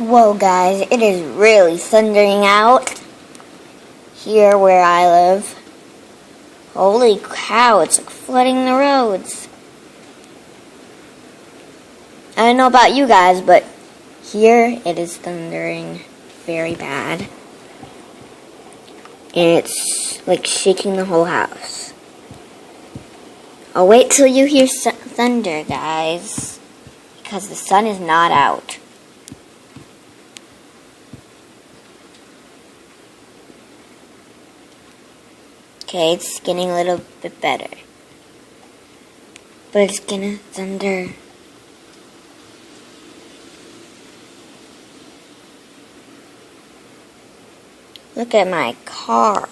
Whoa guys, it is really thundering out here where I live. Holy cow, it's like flooding the roads. I don't know about you guys, but here it is thundering very bad. And it's like shaking the whole house. I'll wait till you hear thunder, guys, because the sun is not out. Okay, it's getting a little bit better. But it's gonna thunder. Look at my car.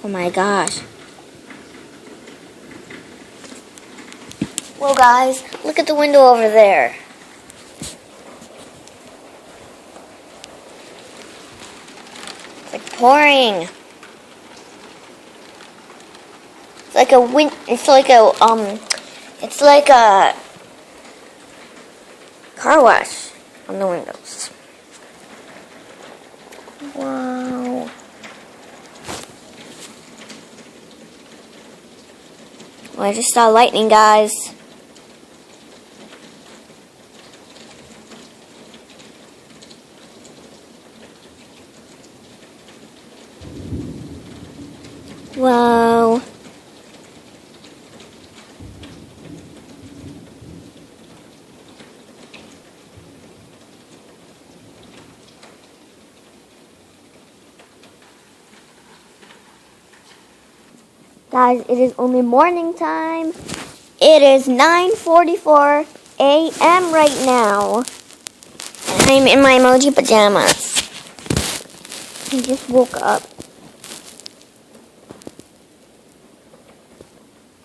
Oh my gosh. Whoa guys, look at the window over there. It's like pouring. It's like a car wash on the windows. Wow. Well, I just saw lightning, guys. Wow. Guys, it is only morning time. It is 9:44 a.m. right now. And I'm in my emoji pajamas. I just woke up.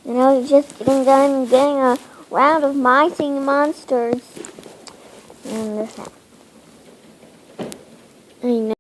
And I was just getting done getting a round of my singing monsters. And this happened. I know.